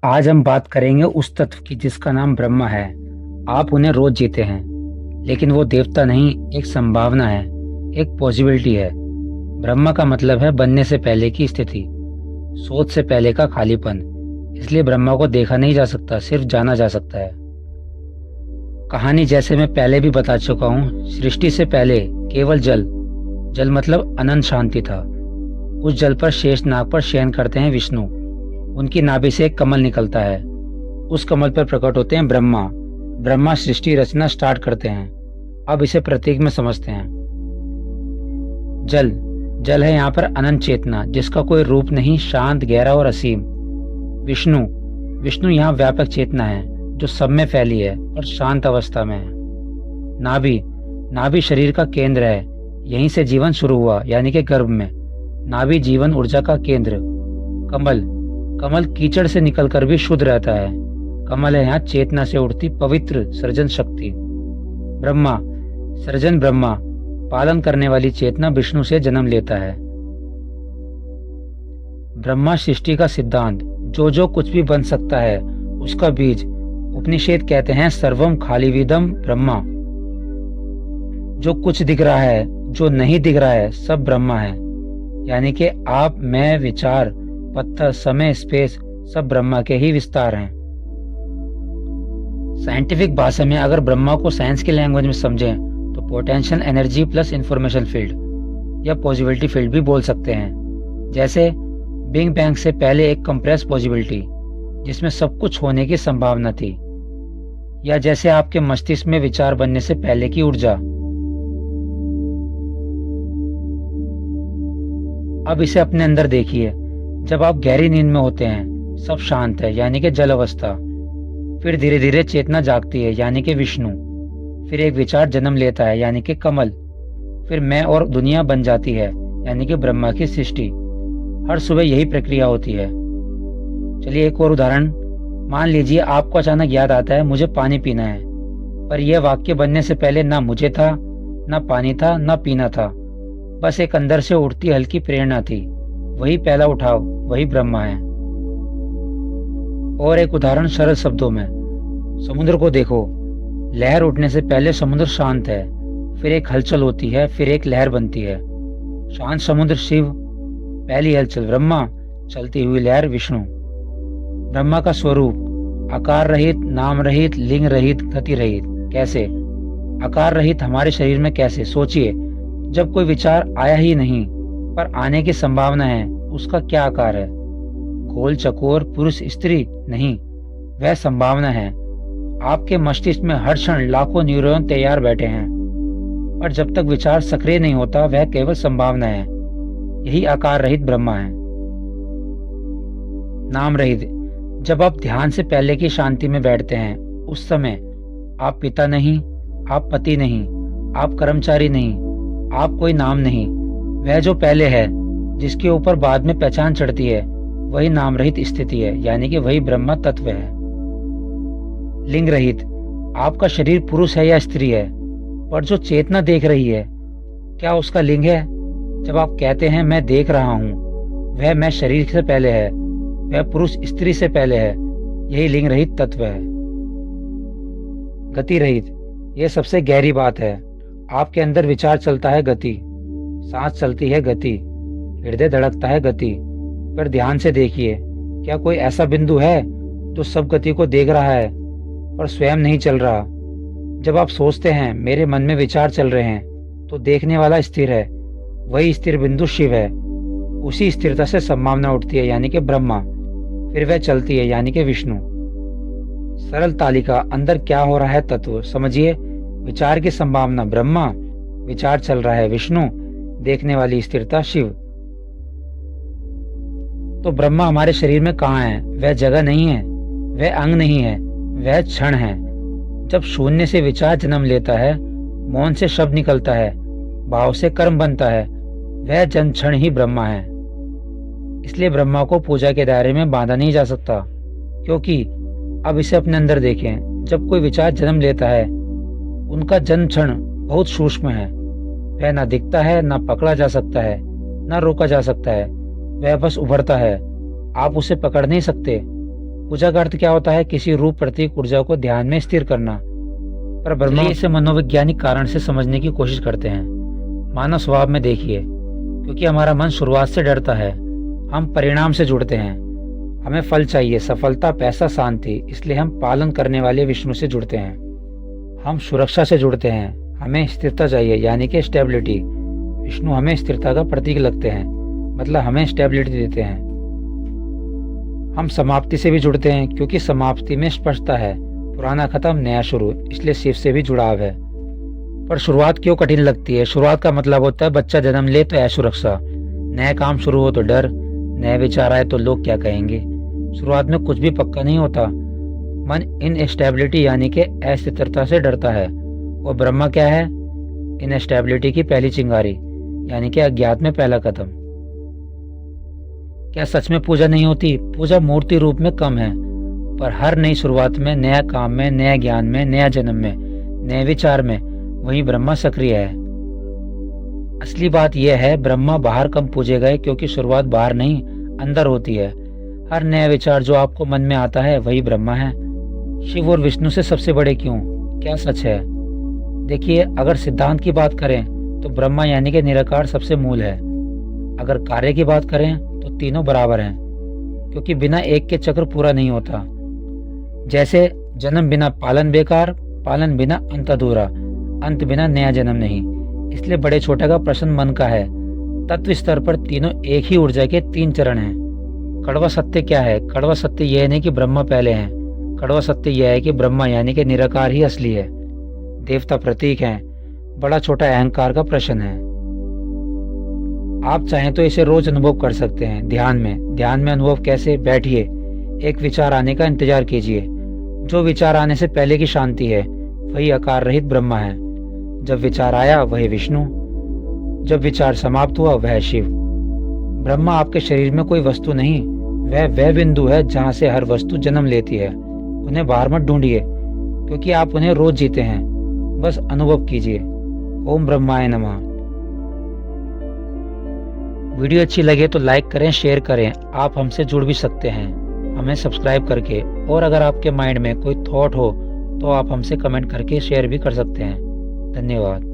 आज हम बात करेंगे उस तत्व की जिसका नाम ब्रह्मा है। आप उन्हें रोज जीते हैं, लेकिन वो देवता नहीं, एक संभावना है, एक पॉसिबिलिटी है। ब्रह्मा का मतलब है बनने से पहले की स्थिति, सोच से पहले का खालीपन। इसलिए ब्रह्मा को देखा नहीं जा सकता, सिर्फ जाना जा सकता है। कहानी जैसे मैं पहले भी बता चुका हूँ, सृष्टि से पहले केवल जल, जल मतलब अनंत शांति था। उस जल पर शेषनाग पर शयन करते हैं विष्णु। उनकी नाभि से एक कमल निकलता है। उस कमल पर प्रकट होते हैं ब्रह्मा। ब्रह्मा सृष्टि रचना स्टार्ट करते हैं। अब इसे प्रतीक में समझते हैं। जल, जल है यहाँ पर अनंत चेतना, जिसका कोई रूप नहीं, शांत, गहरा और असीम। विष्णु, विष्णु यहाँ व्यापक चेतना है, जो सब में फैली है और शांत अवस्था में है। नाभि, नाभि शरीर का केंद्र है, यहीं से जीवन शुरू हुआ, यानी कि गर्भ में। नाभि जीवन ऊर्जा का केंद्र। कमल, कमल कीचड़ से निकलकर भी शुद्ध रहता है। कमल है यहाँ चेतना से उठती पवित्र सृजन शक्ति। ब्रह्मा, सृजन ब्रह्मा, पालन करने वाली चेतना विष्णु से जन्म लेता है। ब्रह्मा सृष्टि का सिद्धांत, जो कुछ भी बन सकता है उसका बीज। उपनिषद कहते हैं सर्वम खालिविदम ब्रह्मा। जो कुछ दिख रहा है, जो नहीं दिख रहा है, सब ब्रह्मा है। यानी कि आप, मैं, विचार, पत्थर, समय, स्पेस, सब ब्रह्मा के ही विस्तार हैं। साइंटिफिक भाषा में अगर ब्रह्मा को साइंस की लैंग्वेज में समझें तो potential energy plus information field या पॉसिबिलिटी फील्ड भी बोल सकते हैं। जैसे बिग बैंग से पहले एक कंप्रेस पॉसिबिलिटी, जिसमें सब कुछ होने की संभावना थी। या जैसे आपके मस्तिष्क में विचार बनने से पहले की ऊर्जा। अब इसे अपने अंदर देखिए। जब आप गहरी नींद में होते हैं, सब शांत है, यानी कि जल अवस्था। फिर धीरे धीरे चेतना जागती है, यानी कि विष्णु। फिर एक विचार जन्म लेता है, यानी कि कमल। फिर मैं और दुनिया बन जाती है, यानी कि ब्रह्मा की सृष्टि। हर सुबह यही प्रक्रिया होती है। चलिए एक और उदाहरण। मान लीजिए आपको अचानक याद आता है मुझे पानी पीना है, पर यह वाक्य बनने से पहले ना मुझे था, ना पानी था, ना पीना था। बस एक अंदर से उठती हल्की प्रेरणा थी। वही पहला उठाव, वही ब्रह्मा है। और एक उदाहरण सरल शब्दों में। समुद्र को देखो, लहर उठने से पहले समुद्र शांत है, फिर एक हलचल होती है, फिर एक लहर बनती है। शांत समुद्र शिव, पहली हलचल ब्रह्मा, चलती हुई लहर विष्णु। ब्रह्मा का स्वरूप आकार रहित, नाम रहित, लिंग रहित, गति रहित। कैसे? आकार रहित हमारे शरीर में कैसे? सोचिए, जब कोई विचार आया ही नहीं पर आने की संभावना है, उसका क्या आकार है? गोल, चकोर, पुरुष, स्त्री? नहीं, वह संभावना है। आपके मस्तिष्क में हर क्षण लाखों न्यूरॉन तैयार बैठे हैं, पर जब तक विचार सक्रिय नहीं होता, वह केवल संभावना है। यही आकार रहित ब्रह्मा है। नाम रहित, जब आप ध्यान से पहले की शांति में बैठते हैं, उस समय आप पिता नहीं, आप पति नहीं, आप कर्मचारी नहीं, आप कोई नाम नहीं। वह जो पहले है, जिसके ऊपर बाद में पहचान चढ़ती है, वही नाम रहित स्थिति है, यानी कि वही ब्रह्मा तत्व है। लिंग रहित, आपका शरीर पुरुष है या स्त्री है, पर जो चेतना देख रही है, क्या उसका लिंग है? जब आप कहते हैं मैं देख रहा हूं, वह मैं शरीर से पहले है, वह पुरुष स्त्री से पहले है। यही लिंग रहित तत्व है। गति रहित, यह सबसे गहरी बात है। आपके अंदर विचार चलता है, गति, सांस चलती है, गति, हृदय धड़कता है, गति। पर ध्यान से देखिए, क्या कोई ऐसा बिंदु है जो सब गति को देख रहा है पर स्वयं नहीं चल रहा? जब आप सोचते हैं मेरे मन में विचार चल रहे हैं, तो देखने वाला स्थिर है, वही स्थिर बिंदु शिव है। उसी स्थिरता से संभावना उठती है, यानी कि ब्रह्मा। फिर वह चलती है, यानी कि विष्णु। सरल तालिका, अंदर क्या हो रहा है तत्व समझिए। विचार की संभावना ब्रह्मा, विचार चल रहा है विष्णु, देखने वाली स्थिरता शिव। तो ब्रह्मा हमारे शरीर में कहाँ है? वह जगह नहीं है, वह अंग नहीं है, वह क्षण है। जब शून्य से विचार जन्म लेता है, मौन से शब्द निकलता है, भाव से कर्म बनता है, वह जन क्षण ही ब्रह्मा है। इसलिए ब्रह्मा को पूजा के दायरे में बांधा नहीं जा सकता, क्योंकि अब इसे अपने अंदर देखें। जब कोई विचार जन्म लेता है, उनका जन्म क्षण बहुत सूक्ष्म है। वह ना दिखता है, ना पकड़ा जा सकता है, ना रोका जा सकता है। वह बस उभरता है, आप उसे पकड़ नहीं सकते। पूजा का अर्थ क्या होता है? किसी रूप प्रतीक ऊर्जा को ध्यान में स्थिर करना। पर ब्रह्मा इसे मनोवैज्ञानिक कारण से समझने की कोशिश करते हैं। मानव स्वभाव में देखिए, क्योंकि हमारा मन शुरुआत से डरता है, हम परिणाम से जुड़ते हैं। हमें फल चाहिए, सफलता, पैसा, शांति, इसलिए हम पालन करने वाले विष्णु से जुड़ते हैं। हम सुरक्षा से जुड़ते हैं, हमें स्थिरता चाहिए यानी कि स्टेबिलिटी। विष्णु हमें स्थिरता का प्रतीक लगते हैं, मतलब हमें स्टेबिलिटी देते हैं। हम समाप्ति से भी जुड़ते हैं, क्योंकि समाप्ति में स्पष्टता है, पुराना खत्म नया शुरू, इसलिए शिव से भी जुड़ाव है। पर शुरुआत क्यों कठिन लगती है? शुरुआत का मतलब होता है बच्चा जन्म ले तो असुरक्षा, नया काम शुरू हो तो डर, नए विचार आए तो लोग क्या कहेंगे। शुरुआत में कुछ भी पक्का नहीं होता। मन इनस्टेबिलिटी यानी कि अस्थिरता से डरता है। और ब्रह्मा क्या है? इनस्टेबिलिटी की पहली चिंगारी यानी कि अज्ञात में पहला कदम। क्या सच में पूजा नहीं होती? पूजा मूर्ति रूप में कम है, पर हर नई शुरुआत में, नया काम में, नया ज्ञान में, नया जन्म में, नए विचार में, वहीं ब्रह्मा सक्रिय है। असली बात यह है, ब्रह्मा बाहर कम पूजे गए, क्योंकि शुरुआत बाहर नहीं अंदर होती है। हर नया विचार जो आपको मन में आता है वही ब्रह्मा है। शिव और विष्णु से सबसे बड़े क्यों? क्या सच है? देखिए, अगर सिद्धांत की बात करें तो ब्रह्मा यानी कि निराकार सबसे मूल है। अगर कार्य की बात करें तो तीनों बराबर हैं, क्योंकि बिना एक के चक्र पूरा नहीं होता। जैसे जन्म बिना पालन बेकार, पालन बिना अंत अधूरा, अंत बिना नया जन्म नहीं। इसलिए बड़े छोटे का प्रश्न मन का है। तत्व स्तर पर तीनों एक ही ऊर्जा के तीन चरण हैं। कड़वा सत्य क्या है? कड़वा सत्य यह नहीं कि ब्रह्मा पहले हैं, कड़वा सत्य यह है कि ब्रह्मा यानी कि निराकार ही असली है, देवता प्रतीक हैं। बड़ा छोटा अहंकार का प्रश्न है। आप चाहें तो इसे रोज अनुभव कर सकते हैं ध्यान में अनुभव कैसे? बैठिए, एक विचार आने का इंतजार कीजिए। जो विचार आने से पहले की शांति है वही आकार रहित ब्रह्मा है। जब विचार आया वही विष्णु, जब विचार समाप्त हुआ वह शिव। ब्रह्मा आपके शरीर में कोई वस्तु नहीं, वह बिंदु है जहां से हर वस्तु जन्म लेती है। उन्हें बाहर मत ढूंढिए, क्योंकि आप उन्हें रोज जीते हैं। बस अनुभव कीजिए। ओम ब्रह्माय नमः। वीडियो अच्छी लगे तो लाइक करें, शेयर करें। आप हमसे जुड़ भी सकते हैं हमें सब्सक्राइब करके। और अगर आपके माइंड में कोई थॉट हो तो आप हमसे कमेंट करके शेयर भी कर सकते हैं। धन्यवाद।